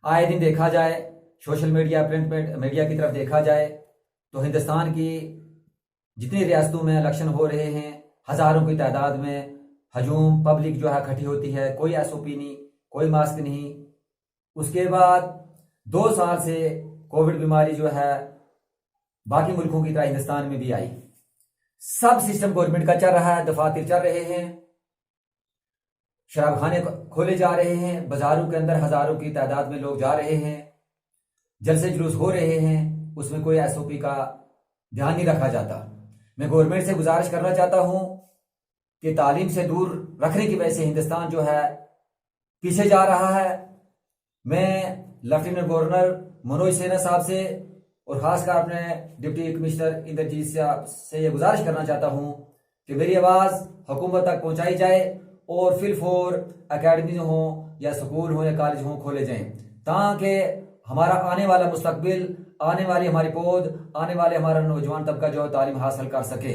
आए दिन देखा जाए, सोशल मीडिया, प्रिंट मीडिया की तरफ देखा जाए तो हिंदुस्तान की जितनी रियासतों में इलेक्शन हो रहे हैं, हजारों की तादाद में हजूम पब्लिक जो है इकट्ठी होती है, कोई एसओपी नहीं, कोई मास्क नहीं। उसके बाद 2 साल से कोविड बीमारी जो है बाकी मुल्कों की तरह हिंदुस्तान में भी आई। सब सिस्टम गवर्नमेंट का चल रहा है, दफातर चल रहे हैं, शराब खाने खोले जा रहे हैं, बाजारों के अंदर हजारों की तादाद में लोग जा रहे हैं, जलसे जुलूस हो रहे हैं, उसमें कोई एसओपी का ध्यान नहीं रखा जाता। मैं गवर्नमेंट से गुजारिश करना चाहता हूं कि तालीम से दूर रखने की वजह से हिंदुस्तान जो है पीछे जा रहा है। मैं लेफ्टिनेंट गवर्नर मनोज सिन्हा साहब से और खासकर अपने डिप्टी कमिश्नर इंद्रजीत साहब से ये गुजारिश करना चाहता हूं कि मेरी आवाज हुकूमत तक पहुंचाई जाए और फिल फोर अकेडमी हो या स्कूल हो या कॉलेज हो खोले जाएं, ताकि हमारा आने वाला मुस्तकबिल, आने वाली हमारी पौध, आने वाले हमारा नौजवान तबका जो तालीम हासिल कर सके।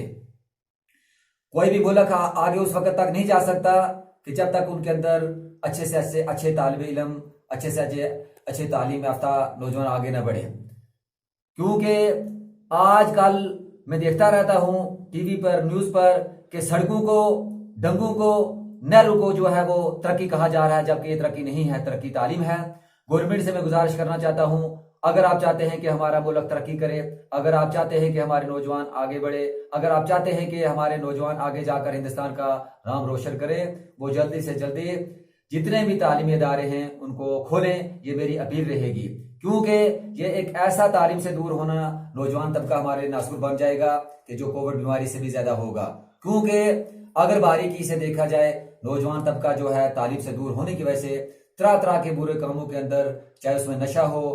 कोई भी मुल्क आगे उस वक्त तक नहीं जा सकता कि जब तक उनके अंदर अच्छे से अच्छे तालिब इल्म, अच्छे से अच्छे तालीम याफ्ता नौजवान आगे न बढ़े। क्योंकि आजकल मैं देखता रहता हूं टीवी पर, न्यूज पर कि सड़कों को, डंगों को, नहरों को जो है वो तरक्की कहा जा रहा है, जबकि ये तरक्की नहीं है, तरक्की तालीम है। गवर्नमेंट से मैं गुजारिश करना चाहता हूं, अगर आप चाहते हैं कि हमारा मुल्क तरक्की करे, अगर आप चाहते हैं कि हमारे नौजवान आगे बढ़े, अगर आप चाहते हैं कि हमारे नौजवान आगे जाकर हिंदुस्तान का नाम रोशन करें, वो जल्दी से जल्दी जितने भी तालीमी इदारे हैं उनको खोलें। ये मेरी अपील रहेगी, क्योंकि ये एक ऐसा तालीम से दूर होना नौजवान तबका हमारे नासूर बन जाएगा कि जो कोविड बीमारी से भी ज्यादा होगा। क्योंकि अगर बारीकी से देखा जाए, नौजवान तबका जो है तालीम से दूर होने की वजह से तरह तरह के बुरे कामों के अंदर, चाहे उसमें नशा हो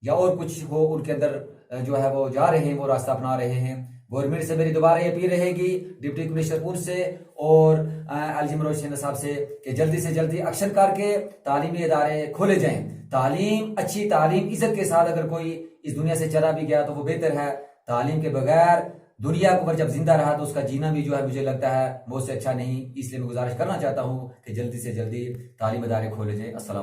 या और कुछ हो, उनके अंदर जो है वो जा रहे हैं, वो रास्ता अपना रहे हैं। गवर्नमेंट से मेरी दोबारा ये अपील रहेगी, डिप्टी कमिश्नर पुंछ से और एलजी मनोज सिन्हा साहब से, कि जल्दी से जल्दी एक्शन करके तालीमी इदारे खोले जाएं। तालीम, अच्छी तालीम, इज्जत के साथ अगर कोई इस दुनिया से चला भी गया तो वो बेहतर है। तालीम के बगैर दुनिया के ऊपर जब जिंदा रहा तो उसका जीना भी जो है मुझे लगता है मौत से अच्छा नहीं। इसलिए मैं गुजारिश करना चाहता हूँ कि जल्दी से जल्दी तालीम इदारे खोले जाएं। अस्सलाम।